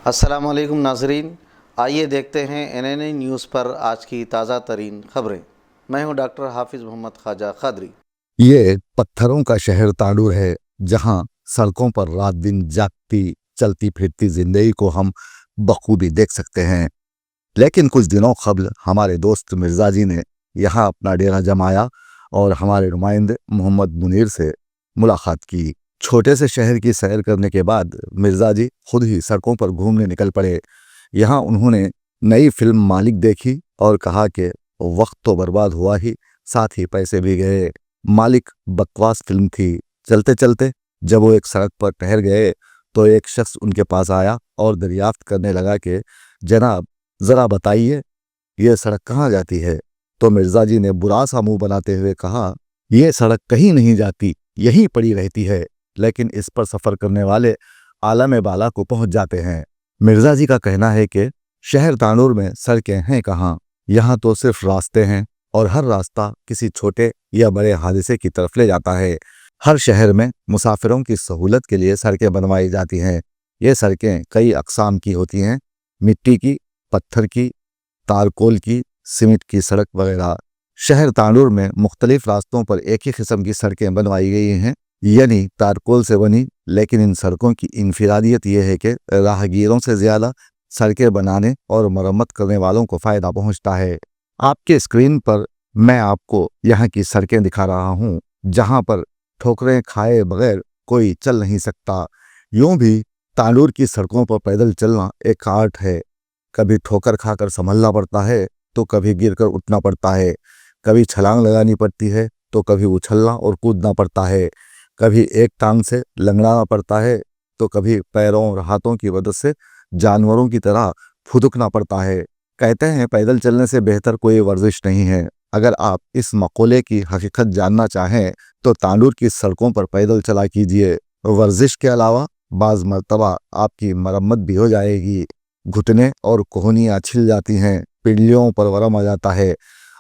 السلام علیکم ناظرین، آئیے دیکھتے ہیں NNA نیوز پر آج کی تازہ ترین خبریں۔ میں ہوں ڈاکٹر حافظ محمد خواجہ قادری۔ یہ پتھروں کا شہر تانڈور ہے، جہاں سڑکوں پر رات دن جاگتی چلتی پھرتی زندگی کو ہم بخوبی دیکھ سکتے ہیں۔ لیکن کچھ دنوں قبل ہمارے دوست مرزا جی نے یہاں اپنا ڈیرا جمایا اور ہمارے نمائندے محمد منیر سے ملاقات کی۔ چھوٹے سے شہر کی سیر کرنے کے بعد مرزا جی خود ہی سڑکوں پر گھومنے نکل پڑے۔ یہاں انہوں نے نئی فلم مالک دیکھی اور کہا کہ وقت تو برباد ہوا ہی، ساتھ ہی پیسے بھی گئے۔ مالک بکواس فلم تھی۔ چلتے چلتے جب وہ ایک سڑک پر ٹھہر گئے تو ایک شخص ان کے پاس آیا اور دریافت کرنے لگا کہ جناب ذرا بتائیے یہ سڑک کہاں جاتی ہے؟ تو مرزا جی نے برا سا منہ بناتے ہوئے کہا، یہ سڑک کہیں نہیں جاتی، یہیں پڑی رہتی ہے، لیکن اس پر سفر کرنے والے عالم بالا کو پہنچ جاتے ہیں۔ مرزا جی کا کہنا ہے کہ شہر تانڈور میں سڑکیں ہیں کہاں، یہاں تو صرف راستے ہیں، اور ہر راستہ کسی چھوٹے یا بڑے حادثے کی طرف لے جاتا ہے۔ ہر شہر میں مسافروں کی سہولت کے لیے سڑکیں بنوائی جاتی ہیں۔ یہ سڑکیں کئی اقسام کی ہوتی ہیں، مٹی کی، پتھر کی، تارکول کی، سیمنٹ کی سڑک وغیرہ۔ شہر تانڈور میں مختلف راستوں پر ایک ہی قسم کی سڑکیں بنوائی گئی ہیں، یعنی تارکول سے بنی، لیکن ان سڑکوں کی انفرادیت یہ ہے کہ راہگیروں سے زیادہ سڑکیں بنانے اور مرمت کرنے والوں کو فائدہ پہنچتا ہے۔ آپ کے اسکرین پر میں آپ کو یہاں کی سڑکیں دکھا رہا ہوں، جہاں پر ٹھوکریں کھائے بغیر کوئی چل نہیں سکتا۔ یوں بھی تانڈور کی سڑکوں پر پیدل چلنا ایک آرٹ ہے۔ کبھی ٹھوکر کھا کر سنبھلنا پڑتا ہے تو کبھی گر کر اٹھنا پڑتا ہے، کبھی چھلانگ لگانی پڑتی ہے تو کبھی اچھلنا اور کودنا پڑتا ہے، کبھی ایک ٹانگ سے لنگڑانا پڑتا ہے تو کبھی پیروں اور ہاتھوں کی مدد سے جانوروں کی طرح پھدکنا پڑتا ہے۔ کہتے ہیں پیدل چلنے سے بہتر کوئی ورزش نہیں ہے۔ اگر آپ اس مقولے کی حقیقت جاننا چاہیں تو تانڈور کی سڑکوں پر پیدل چلا کیجیے۔ ورزش کے علاوہ بعض مرتبہ آپ کی مرمت بھی ہو جائے گی۔ گھٹنے اور کوہنیاں چھل جاتی ہیں، پنڈلیوں پر ورم آ جاتا ہے،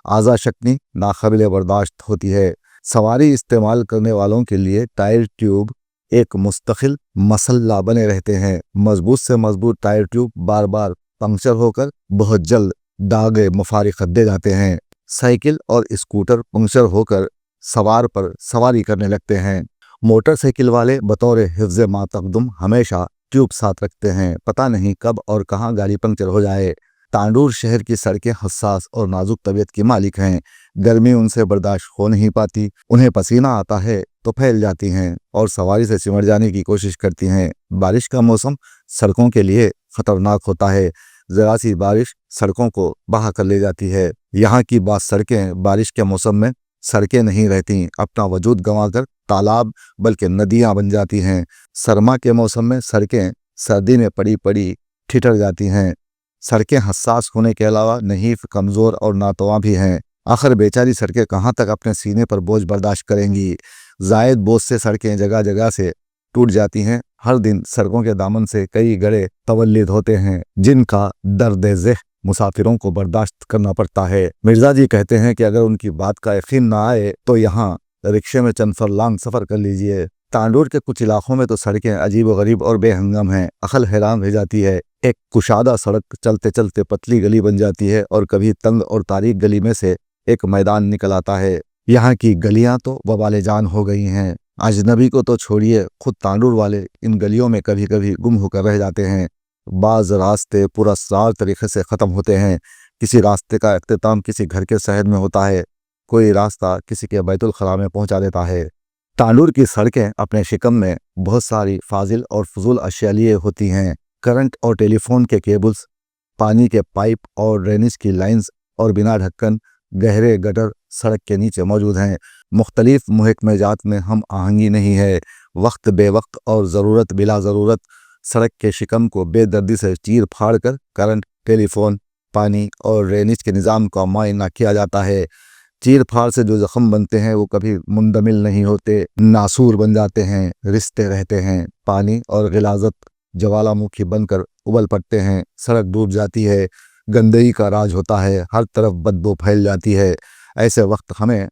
اعضاء شکنی ناقابل برداشت ہوتی ہے۔ سواری استعمال کرنے والوں کے لیے ٹائر ٹیوب ایک مستقل مسئلہ بنے رہتے ہیں۔ مضبوط سے مضبوط ٹائر ٹیوب بار بار پنکچر ہو کر بہت جلد داغے مفارقت دے جاتے ہیں۔ سائیکل اور اسکوٹر پنکچر ہو کر سوار پر سواری کرنے لگتے ہیں۔ موٹر سائیکل والے بطور حفظ ما تقدم ہمیشہ ٹیوب ساتھ رکھتے ہیں، پتہ نہیں کب اور کہاں گاڑی پنکچر ہو جائے۔ تانڈور شہر کی سڑکیں حساس اور نازک طبیعت کی مالک ہیں۔ گرمی ان سے برداشت ہو نہیں پاتی، انہیں پسینہ آتا ہے تو پھیل جاتی ہیں اور سواری سے سمٹ جانے کی کوشش کرتی ہیں۔ بارش کا موسم سڑکوں کے لیے خطرناک ہوتا ہے۔ ذرا سی بارش سڑکوں کو بہا کر لے جاتی ہے۔ یہاں کی بعض سڑکیں بارش کے موسم میں سڑکیں نہیں رہتی، اپنا وجود گنوا کر تالاب بلکہ ندیاں بن جاتی ہیں۔ سرما کے موسم میں سڑکیں سردی میں پڑی پڑی ٹھٹر جاتی ہیں۔ سڑکیں حساس ہونے کے علاوہ نحیف، کمزور اور ناتواں بھی ہیں۔ آخر بیچاری سڑکیں کہاں تک اپنے سینے پر بوجھ برداشت کریں گی؟ زائد بوجھ سے سڑکیں جگہ جگہ سے ٹوٹ جاتی ہیں۔ ہر دن سڑکوں کے دامن سے کئی گڑھے تولد ہوتے ہیں، جن کا درد ذہ مسافروں کو برداشت کرنا پڑتا ہے۔ مرزا جی کہتے ہیں کہ اگر ان کی بات کا یقین نہ آئے تو یہاں رکشے میں چند فرلانگ سفر کر لیجئے۔ تانڈور کے کچھ علاقوں میں تو سڑکیں عجیب و غریب اور بے ہنگم ہیں، عقل حیران رہ جاتی ہے۔ ایک کشادہ سڑک چلتے چلتے پتلی گلی بن جاتی ہے اور کبھی تنگ اور تاریک گلی میں سے ایک میدان نکل آتا ہے۔ یہاں کی گلیاں تو وبال جان ہو گئی ہیں۔ اجنبی کو تو چھوڑیے، خود تانڈور والے ان گلیوں میں کبھی کبھی گم ہو کر رہ جاتے ہیں۔ بعض راستے پراسرار طریقے سے ختم ہوتے ہیں۔ کسی راستے کا اختتام کسی گھر کے شہر میں ہوتا ہے، کوئی راستہ کسی کے بیت الخلاء میں پہنچا دیتا ہے۔ تانڈور کی سڑکیں اپنے شکم میں بہت ساری فاضل اور فضول اشیاء لیے ہوتی ہیں۔ کرنٹ اور ٹیلی فون کے کیبلز، پانی کے پائپ اور ڈرینیج کی لائنز اور بنا ڈھکن گہرے گٹر سڑک کے نیچے موجود ہیں۔ مختلف محکمہ جات میں ہم آہنگی نہیں ہے۔ وقت بے وقت اور ضرورت بلا ضرورت سڑک کے شکم کو بے دردی سے چیر پھاڑ کر کرنٹ، ٹیلی فون، پانی اور ڈرینیج کے نظام کا معائنہ کیا جاتا ہے۔ چیر پھاڑ سے جو زخم بنتے ہیں وہ کبھی مندمل نہیں ہوتے، ناسور بن جاتے ہیں، رشتے رہتے ہیں۔ پانی اور غلاظت جوالا مکھی بن کر ابل پڑتے ہیں، سڑک ڈوب جاتی ہے، گندگی کا راج ہوتا ہے، ہر طرف بدبو پھیل جاتی ہے۔ ایسے وقت ہمیں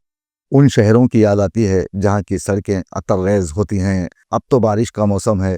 ان شہروں کی یاد آتی ہے جہاں کی سڑکیں عطر ریز ہوتی ہیں۔ اب تو بارش کا موسم ہے،